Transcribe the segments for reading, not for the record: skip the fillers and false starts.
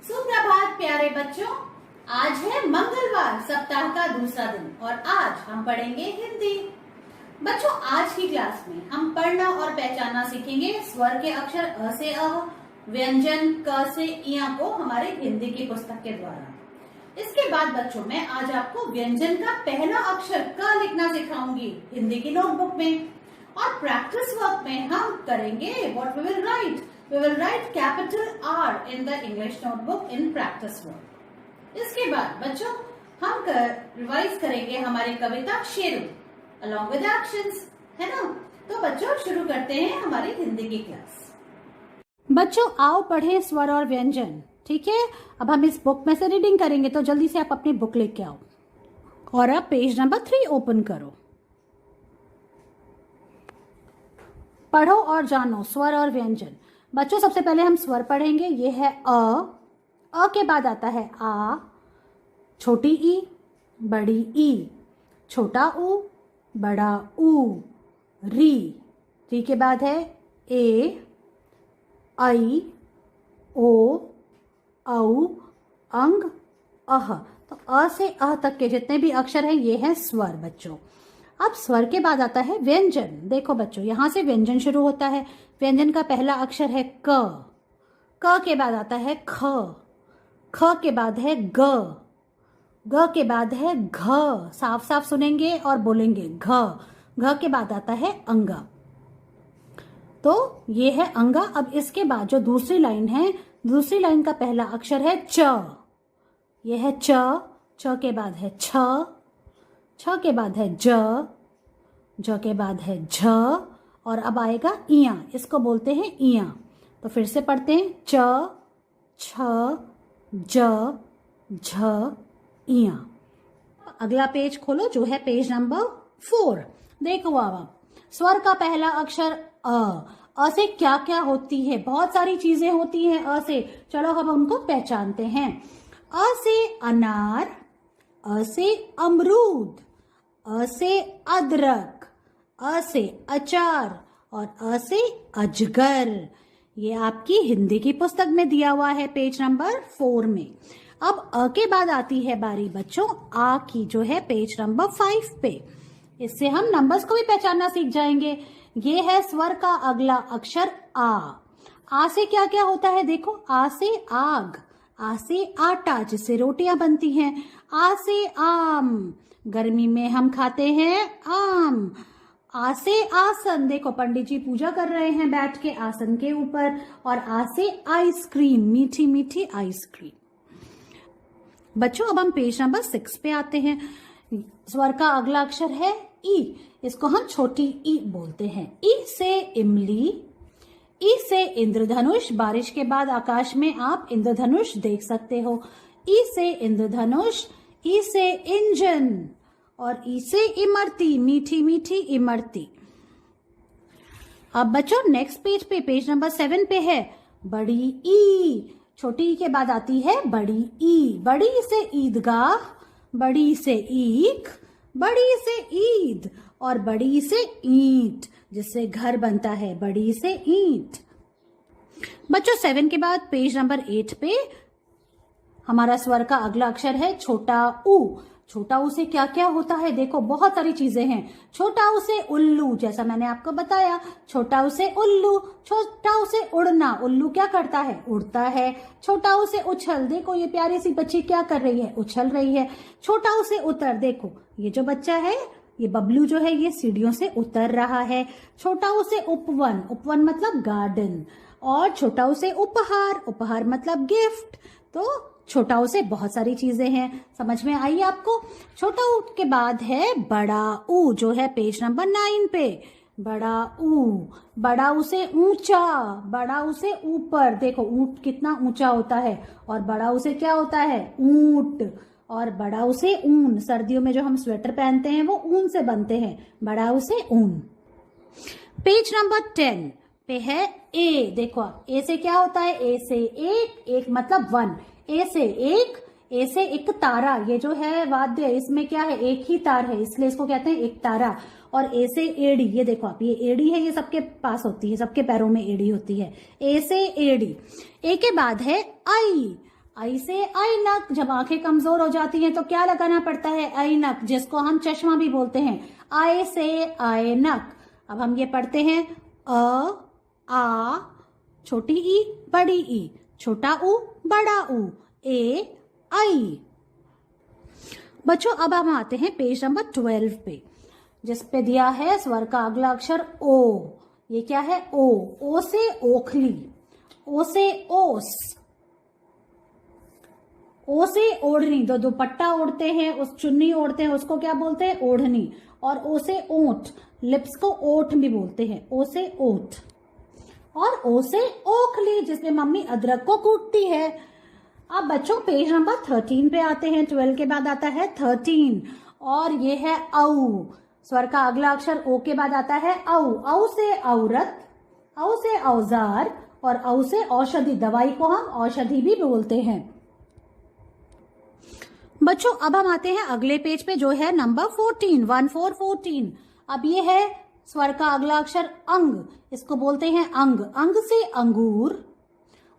सुप्रभात प्यारे बच्चों। आज है मंगलवार, सप्ताह का दूसरा दिन और आज हम पढ़ेंगे हिंदी। बच्चों, आज की क्लास में हम पढ़ना और पहचानना सीखेंगे स्वर के अक्षर अ से अ, व्यंजन क से इया को हमारे हिंदी की पुस्तक के द्वारा। इसके बाद बच्चों मैं आज आपको व्यंजन का पहला अक्षर क लिखना सिखाऊंगी हिंदी की नोटबुक में। और प्रैक्टिस वर्क में हम करेंगे what we will write. We will write capital R in the English notebook in practice work. इसके बाद बच्चों हम रिवाइज करेंगे हमारी कविता शेरू along with actions, है ना। तो बच्चों शुरू करते हैं हमारी हिंदी की क्लास। बच्चों आओ पढ़े स्वर और व्यंजन, ठीक है। अब हम इस बुक में से रीडिंग करेंगे, तो जल्दी से आप अपनी बुक लेके आओ और अब पेज नंबर 3 ओपन करो। पढ़ो और जानो स्वर और व्यंजन। बच्चों सबसे पहले हम स्वर पढ़ेंगे। ये है अ के बाद आता है आ, छोटी ई, बड़ी ई, छोटा ऊ, बड़ा ऊ, री के बाद है ए, आई, ओ, औ, अंग, अह। तो अ से अह तक के जितने भी अक्षर हैं ये है स्वर बच्चों। अब स्वर के बाद आता है व्यंजन। देखो बच्चों यहां से व्यंजन शुरू होता है। व्यंजन का पहला अक्षर है क के बाद आता है ख के बाद है ग के बाद है घ। साफ साफ सुनेंगे और बोलेंगे घ के बाद आता है अंगा। तो ये है अंगा। अब इसके बाद जो दूसरी लाइन है, दूसरी लाइन का पहला अक्षर है च। ये है च के बाद है छ के बाद है ज के बाद है झ और अब आएगा इया। इसको बोलते हैं इया। तो फिर से पढ़ते हैं च, छ, ज, झ, इया। अगला पेज खोलो जो है पेज नंबर 4। देखो अब स्वर का पहला अक्षर अ से क्या क्या होती है। बहुत सारी चीजें होती हैं अ से। चलो हम उनको पहचानते हैं। अ से अनार, अ से अमरूद, अ से अदरक, अ से अचार और अ से अजगर। ये आपकी हिंदी की पुस्तक में दिया हुआ है पेज नंबर 4 में। अब अ के बाद आती है बारी बच्चों आ की, जो है पेज नंबर 5 पे। इससे हम नंबर्स को भी पहचानना सीख जाएंगे। ये है स्वर का अगला अक्षर आ से क्या क्या होता है। देखो आ से आग, आ से आटा जिससे रोटियां बनती हैं, आ से आम, गर्मी में हम खाते हैं आम। आ से आसन, देखो पंडित जी पूजा कर रहे हैं बैठ के आसन के ऊपर। और आ से आइसक्रीम, मीठी मीठी आइसक्रीम। बच्चों अब हम पेज नंबर 6 पे आते हैं। स्वर का अगला अक्षर है ई। इसको हम छोटी ई बोलते हैं। ई से इमली, ई से इंद्रधनुष। बारिश के बाद आकाश में आप इंद्रधनुष देख सकते हो। ई से इंद्रधनुष, ई से इंजन और ई से इमरती, मीठी मीठी इमरती। अब बच्चों नेक्स्ट पेज पे पेज नंबर 7 पे है बड़ी ई। छोटी ई के बाद आती है बड़ी ई। बड़ी से ईदगाह, बड़ी से ईख, बड़ी से ईद और बड़ी से ईंट जिससे घर बनता है, बड़ी से ईंट। बच्चों 7 के बाद पेज नंबर 8 पे हमारा स्वर का अगला अक्षर है छोटा ऊ। छोटा ऊ से क्या क्या होता है। देखो बहुत सारी चीजें हैं। छोटा ऊ से उल्लू, जैसा मैंने आपको बताया। छोटा ऊ से उल्लू, छोटा ऊ से उड़ना। उल्लू क्या करता है, उड़ता है। छोटा ऊ से उछल, देखो ये प्यारी सी बच्ची क्या कर रही है, उछल रही है। छोटा ऊ से उतर, देखो ये जो बच्चा है, ये बबलू जो है ये सीढ़ियों से उतर रहा है। छोटा ऊ से उपवन, उपवन मतलब गार्डन। और छोटा ऊ से उपहार, उपहार मतलब गिफ्ट। तो छोटा ऊ से बहुत सारी चीजें हैं। समझ में आई आपको। छोटा ऊ के बाद है बड़ा ऊ, जो है पेज नंबर 9 पे। बड़ा ऊ, बड़ा ऊ से ऊंचा, बड़ा ऊ से ऊपर। देखो ऊंट कितना ऊंचा होता है। और बड़ा ऊ से क्या होता है, ऊंट। और बड़ा ऊ से ऊन, सर्दियों में जो हम स्वेटर पहनते हैं वो ऊन से बनते हैं। बड़ा ऊ से ऊन। पेज नंबर 10 पे है ए। देखो ए से क्या होता है, ए से एक, एक मतलब 1। ए से एक, ए से एक तारा। ये जो है वाद्य, इसमें क्या है, एक ही तार है, इसलिए इसको कहते हैं एक तारा। और ए से एड़ी, ये देखो आप, ये एड़ी है, ये सबके पास होती है, सबके पैरों में एड़ी होती है। ए से एड़ी। ए के बाद है आई। आई से ऐनक, जब आंखें कमजोर हो जाती हैं तो क्या लगाना पड़ता है? ऐनक, जिसको हम चश्मा भी बोलते हैं। आई से ऐनक। अब हम ये पढ़ते हैं आ, छोटी ई बड़ी ई, छोटा ऊ बड़ा ऊ, ए आई। बच्चों अब हम आते हैं पेज नंबर 12 पे, जिस पे दिया है स्वर का अगला अक्षर ओ। ये क्या है? ओ। ओ से ओखली, ओ से ओस, ओ से ओढ़नी, जो दुपट्टा ओढ़ते हैं, उस चुन्नी ओढ़ते हैं, उसको क्या बोलते हैं? ओढ़नी। और ओ से ओठ, लिप्स को ओठ भी बोलते हैं, ओ से ओठ। और ओ से ओखली, जिसमें मम्मी अदरक को कूटती है। अब बच्चों पेज नंबर 13 पे आते हैं। 12 के बाद आता है 13 और ये है औ। स्वर का अगला अक्षर ओ के बाद आता है औ। औ से औरत, औ से औजार और औ से औषधि। दवाई को हम औषधि भी बोलते हैं। बच्चों अब हम आते हैं अगले पेज पे, जो है नंबर 14, 14। अब ये है स्वर का अगला अक्षर अंग। इसको बोलते हैं अंग। अंग से अंगूर,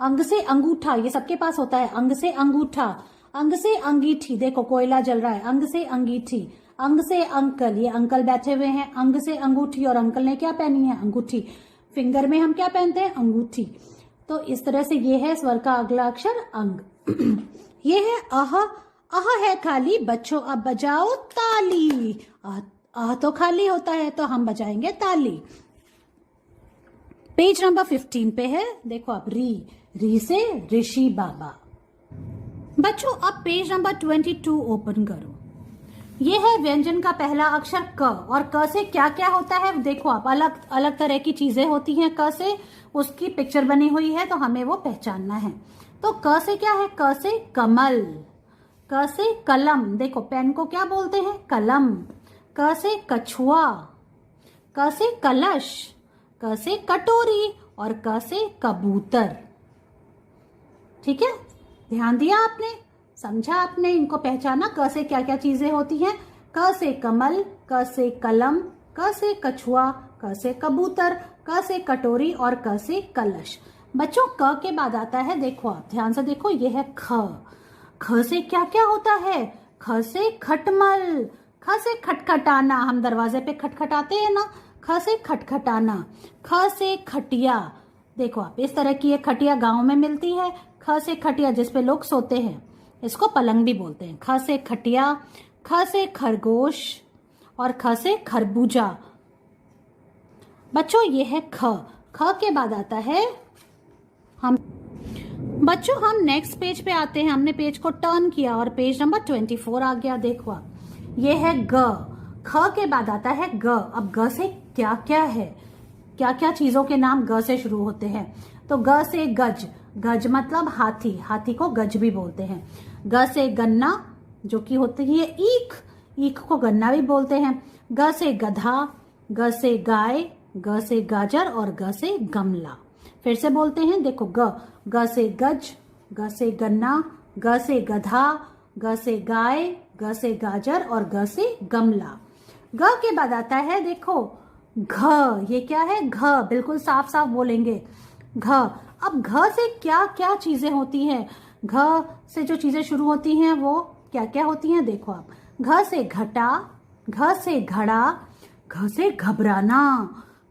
अंग से अंगूठा, ये सबके पास होता है। अंग से अंगूठा, अंग से अंगीठी, देखो कोयला जल रहा है। अंग से अंगीठी, अंग से अंकल, ये अंकल बैठे हुए हैं। अंग से अंगूठी, और अंकल ने क्या पहनी है? अंगूठी। फिंगर में हम क्या पहनते हैं? अंगूठी। तो इस तरह से ये है स्वर का अगला अक्षर अंग। ये है अह। अह है खाली। बच्चों अब बजाओ ताली। आह तो खाली होता है, तो हम बजाएंगे ताली। पेज नंबर 15 पे है, देखो आप री। री से ऋषि बाबा। बच्चों अब पेज नंबर 22 ओपन करो। ये है व्यंजन का पहला अक्षर क, और क से क्या क्या होता है देखो आप। अलग अलग तरह की चीजें होती हैं क से, उसकी पिक्चर बनी हुई है, तो हमें वो पहचानना है। तो क से क्या है? क से कमल, क से कलम, देखो पेन को क्या बोलते हैं? कलम। क से कछुआ, क से कलश, क से कटोरी और क से कबूतर। ठीक है, ध्यान दिया आपने, समझा आपने, इनको पहचाना। क से क्या क्या चीजें होती हैं? क से कमल, क से कलम, क से कछुआ, क से कबूतर, क से कटोरी और क से कलश। बच्चों क के बाद आता है, देखो आप ध्यान से देखो, ये है ख। ख से क्या क्या होता है? ख से खटमल, ख से खटखटाना, हम दरवाजे पे खटखटाते हैं ना। ख से खटखटाना। ख से खटिया, देखो आप इस तरह की ये खटिया गांव में मिलती है। ख से खटिया, जिसपे लोग सोते हैं, इसको पलंग भी बोलते हैं। ख से खटिया। ख से खरगोश और ख से खरबूजा। बच्चों ये है ख। ख के बाद आता है हम नेक्स्ट पेज पे आते हैं। हमने पेज को टर्न किया और पेज नंबर 24 आ गया। देखो आप, ये है ग। ख के बाद आता है ग। अब ग से क्या क्या है? क्या क्या चीजों के नाम ग से शुरू होते हैं? तो ग से गज, गज मतलब हाथी, हाथी को गज भी बोलते हैं। ग से गन्ना, जो कि होती है ईख, ईख को गन्ना भी बोलते हैं। ग से गधा, ग से गाय, ग से गाजर और ग से गमला। फिर से बोलते हैं, देखो ग से गज, ग से गन्ना, ग से गधा, ग से गाय, ग से गाजर और ग से गमला। ग के बाद आता है देखो घ। ये क्या है? घ, बिल्कुल साफ साफ बोलेंगे, घ। अब घ से क्या क्या चीजें होती हैं? घ से जो चीजें शुरू होती हैं वो क्या क्या होती हैं? देखो आप, घ से घटा, घ से घड़ा, घ से घबराना,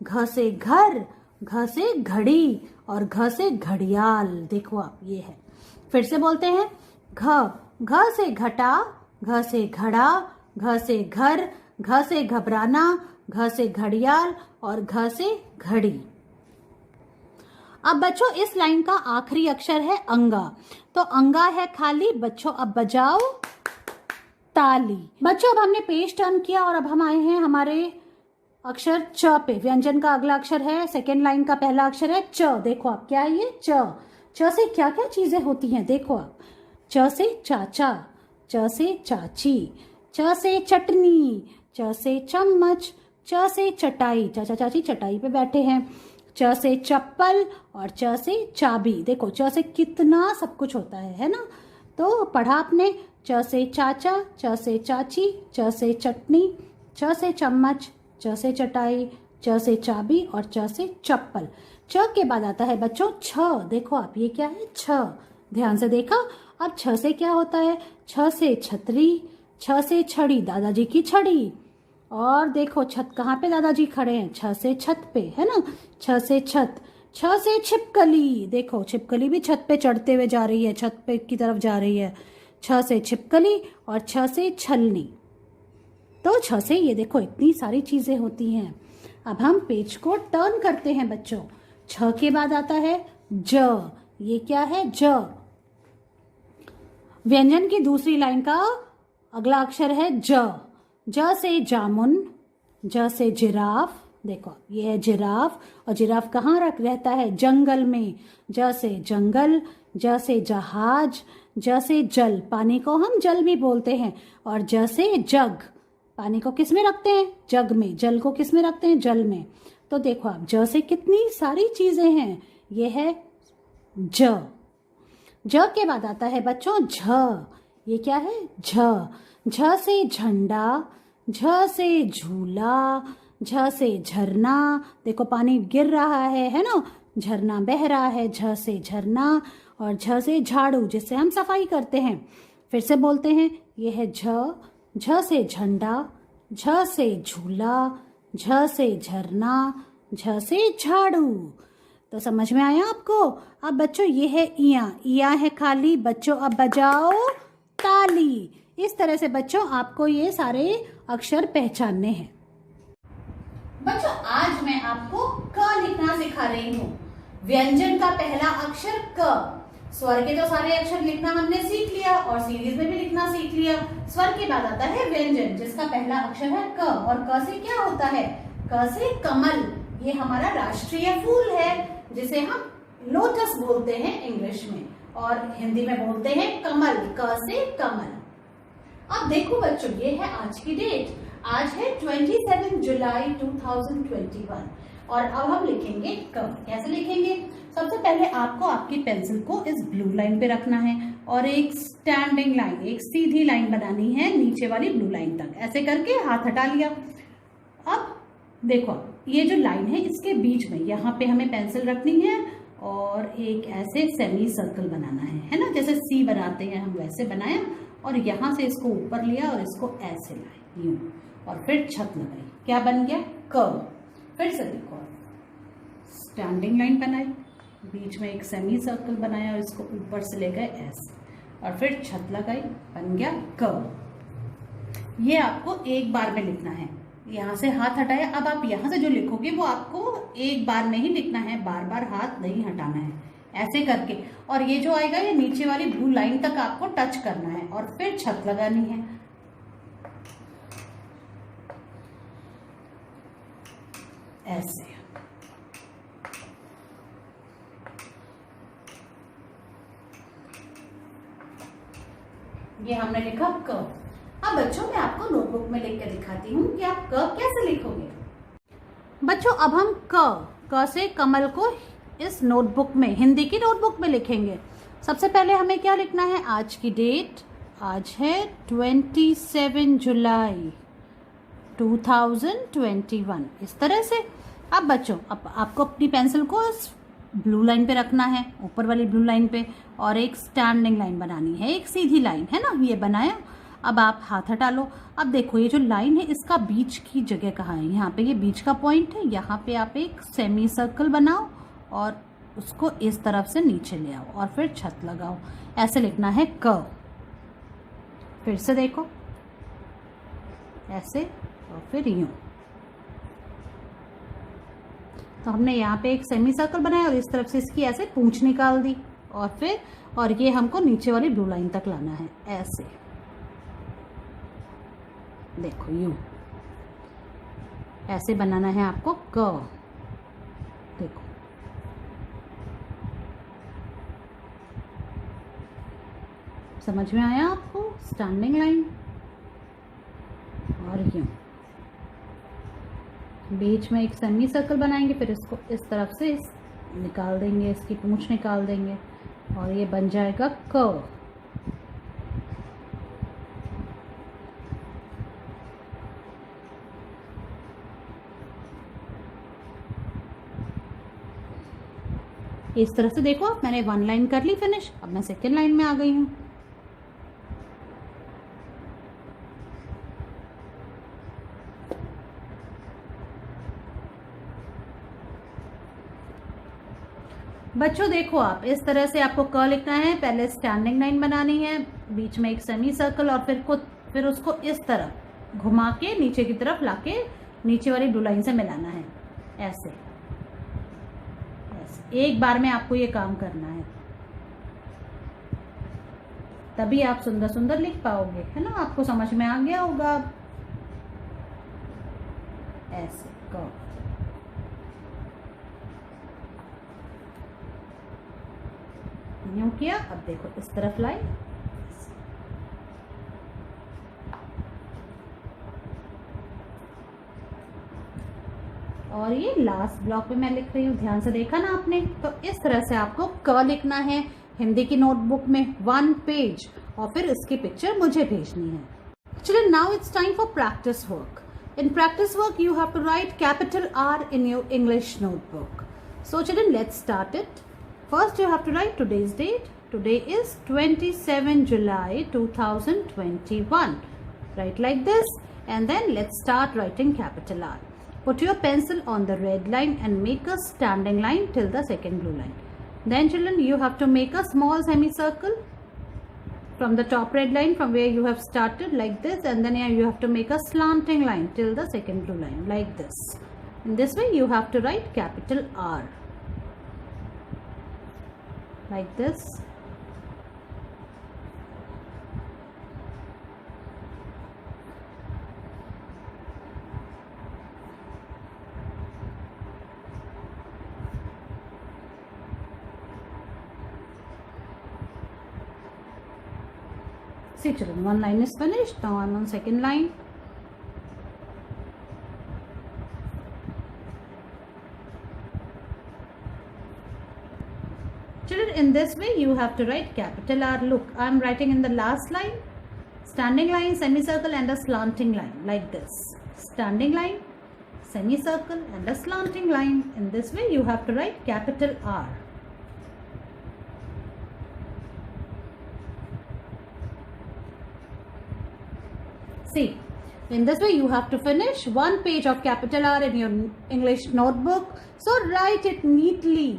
घ से घर, घ से घड़ी और घ से घड़ियाल। देखो आप, ये है। फिर से बोलते हैं, घ से घटा, घ से घड़ा, घ से घर, घ से घबराना, घ से घड़ियाल और घ से घड़ी। अब बच्चों इस लाइन का आखिरी अक्षर है अंगा। तो अंगा है खाली। बच्चों अब बजाओ ताली। बच्चों अब हमने पेज टर्न किया और अब हम आए हैं हमारे अक्षर च पे। व्यंजन का अगला अक्षर है, सेकेंड लाइन का पहला अक्षर है च। देखो आप, क्या है ये? च। च से क्या क्या चीजें होती हैं? देखो आप, च से चाचा, च से चाची, च से चटनी, च से चम्मच, च से चटाई, चाचा चाची चटाई पे बैठे हैं। च से चप्पल और च से चाबी। देखो च से कितना सब कुछ होता है ना। तो पढ़ा आपने, च से चाचा, च से चाची, च से चटनी, च से चम्मच, च से चटाई, च से चाबी और च से चप्पल। च के बाद आता है बच्चों छ। देखो आप, ये क्या है? छ। ध्यान से देखा। अब छ से क्या होता है? छ से छतरी, छ से छड़ी, दादाजी की छड़ी। और देखो छत कहाँ पे दादाजी खड़े हैं? छ से छत पे, है ना? छ से छत। छ से छिपकली, देखो छिपकली भी छत पे चढ़ते हुए जा रही है, छत पे की तरफ जा रही है। छ से छिपकली और छ से छलनी। तो छ से ये देखो इतनी सारी चीजें होती हैं। अब हम पेज को टर्न करते हैं बच्चों। छ के बाद आता है ज। ये क्या है? ज। व्यंजन की दूसरी लाइन का अगला अक्षर है ज। ज से जामुन, ज से जिराफ। देखो ये है जिराफ, और जिराफ कहाँ रहता है? जंगल में। ज से जंगल, ज से जहाज, ज से जल, पानी को हम जल भी बोलते हैं। और ज से जग, पानी को किस में रखते हैं? जग में। जल को किस में रखते हैं? जल में। तो देखो आप ज से कितनी सारी चीजें हैं। ये है ज। ज के बाद आता है बच्चों झ। ये क्या है? झ। झ से झंडा, झ से झूला, झ से झरना। देखो पानी गिर रहा है ना? झरना बह रहा है। झ से झरना। और झ से झाड़ू, जिससे हम सफाई करते हैं। फिर से बोलते हैं, ये है झ। झ से झंडा, झ से झूला, झ से झरना, झ से झाड़ू। तो समझ में आया आपको? अब बच्चों ये है इया। इया है खाली। बच्चों अब बजाओ ताली। इस तरह से बच्चों आपको ये सारे अक्षर पहचानने हैं। बच्चों आज मैं आपको क लिखना सिखा रही हूँ। व्यंजन का पहला अक्षर क। स्वर के तो सारे अक्षर लिखना हमने सीख लिया और सीरीज में भी लिखना सीख लिया। स्वर के बाद आता है व्यंजन, जिसका पहला अक्षर है क। और क से क्या होता है? क से कमल। ये हमारा राष्ट्रीय फूल है, जिसे हम लोटस बोलते हैं इंग्लिश में, और हिंदी में बोलते हैं कमल। क से कमल। अब देखो बच्चों, ये है आज की डेट। आज है 27 जुलाई 2021। और अब हम लिखेंगे क। कैसे लिखेंगे? सबसे पहले आपको आपकी पेंसिल को इस ब्लू लाइन पे रखना है और एक स्टैंडिंग लाइन, एक सीधी लाइन बनानी है नीचे वाली ब्लू लाइन तक। ऐसे करके हाथ हटा लिया। अब देखो ये जो लाइन है इसके बीच में यहाँ पे हमें पेंसिल रखनी है और एक ऐसे सेमी सर्कल बनाना है ना? जैसे सी बनाते हैं हम वैसे बनाया, और यहाँ से इसको ऊपर लिया और इसको ऐसे लाए यूं, और फिर छत लगाई। क्या बन गया? कर्व। फिर से देखो, स्टैंडिंग लाइन बनाई, बीच में एक सेमी सर्कल बनाया और इसको ऊपर से ले गए ऐसे, और फिर छत लगाई, बन गया कर्व। ये आपको एक बार में लिखना है। यहाँ से हाथ हटाया। अब आप यहाँ से जो लिखोगे वो आपको एक बार में ही लिखना है, बार बार हाथ नहीं हटाना है, ऐसे करके। और ये जो आएगा ये नीचे वाली ब्लू लाइन तक आपको टच करना है और फिर छत लगानी है ऐसे। ये हमने लिखा क। अब बच्चों मैं आपको नोटबुक में लिख के दिखाती हूँ कि आप क कैसे लिखोगे। बच्चों अब हम क से कमल को इस नोटबुक में, हिंदी की नोटबुक में लिखेंगे। सबसे पहले हमें क्या लिखना है? आज की डेट। आज है 27 जुलाई 2021। इस तरह से। अब बच्चों अब आपको अपनी पेंसिल को इस ब्लू लाइन पे रखना है, ऊपर वाली ब्लू लाइन पे, और एक स्टैंडिंग लाइन बनानी है, एक सीधी लाइन, है ना? ये बनाया। अब आप हाथ हटा लो। अब देखो ये जो लाइन है इसका बीच की जगह कहाँ है? यहाँ पे ये बीच का पॉइंट है। यहाँ पे आप एक सेमी सर्कल बनाओ और उसको इस तरफ से नीचे ले आओ और फिर छत लगाओ। ऐसे लिखना है क। फिर से देखो ऐसे, और फिर यूं। तो हमने यहाँ पे एक सेमी सर्कल बनाया और इस तरफ से इसकी ऐसे पूंछ निकाल दी, और ये हमको नीचे वाली ब्लू लाइन तक लाना है ऐसे। देखो यूं ऐसे बनाना है आपको क। देखो समझ में आया आपको? स्टैंडिंग लाइन और यूं बीच में एक सेमी सर्कल बनाएंगे, फिर इसको इस तरफ से निकाल देंगे, इसकी पूंछ निकाल देंगे और ये बन जाएगा क। इस तरह से देखो मैंने वन लाइन कर ली फिनिश। अब मैं सेकेंड लाइन में आ गई हूँ। बच्चों देखो, आप इस तरह से आपको क लिखना है। पहले स्टैंडिंग लाइन बनानी है, बीच में एक सेमी सर्कल, और फिर उसको इस तरह घुमा के नीचे की तरफ लाके नीचे वाली ब्लू लाइन से मिलाना है। ऐसे एक बार में आपको ये काम करना है, तभी आप सुंदर सुंदर लिख पाओगे, है ना। आपको समझ में आ गया होगा। ऐसे यूं किया। अब देखो इस तरफ लाई, और ये लास्ट ब्लॉक पे मैं लिख रही हूँ, ध्यान से देखा ना आपने। तो इस तरह से आपको क लिखना है हिंदी की नोटबुक में 1 पेज, और फिर इसकी पिक्चर मुझे भेजनी है। चलिए, now it's time for practice work. In practice work you have to write capital R in your English notebook. So children, let's start it. First you have to write today's date. Today is 27 July 2021. Write like this, and then let's start writing capital R. Put your pencil on the red line and make a standing line till the second blue line. Then children, you have to make a small semicircle from the top red line from where you have started like this, and then you have to make a slanting line till the second blue line like this. In this way you have to write capital R like this. See children, one line is finished. Now I'm on second line. Children, in this way you have to write capital R. Look, I'm writing in the last line, standing line, semicircle and a slanting line like this. Standing line, semicircle and a slanting line. In this way you have to write capital R. See, in this way you have to finish 1 page of capital R in your English notebook. So write it neatly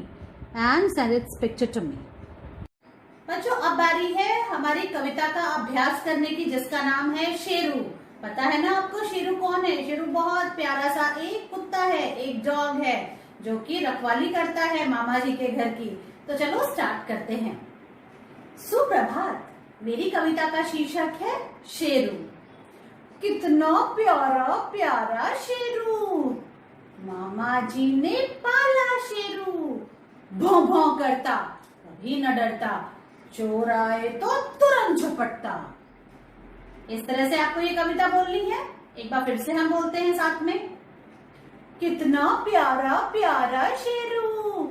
and send its picture to me. बच्चों, अब बारी है हमारी कविता का अभ्यास करने की, जिसका नाम है शेरू। पता है ना आपको शेरू कौन है? शेरू बहुत प्यारा सा एक कुत्ता है, एक डॉग है, जो कि रखवाली करता है मामा जी के घर की। तो चलो स्टार्ट करते हैं। सुप्रभात। मेरी कविता का शीर्षक है शेरू। कितना प्यारा प्यारा शेरू, मामा जी ने पाला शेरू। भौं भौं करता, कभी न डरता, चोर आए तो तुरंत झपटता। इस तरह से आपको ये कविता बोलनी है। एक बार फिर से हम बोलते हैं साथ में। कितना प्यारा प्यारा शेरू,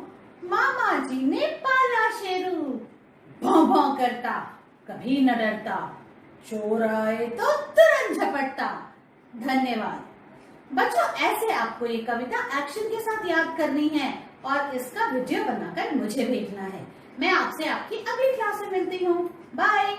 मामा जी ने पाला शेरू। भौं भौं करता, कभी न डरता, चोर आए तो तुरंत झपटता। धन्यवाद। बच्चों, ऐसे आपको ये कविता एक्शन के साथ याद करनी है और इसका वीडियो बनाकर मुझे भेजना है। मैं आपसे आपकी अगली क्लास में मिलती हूँ। बाय।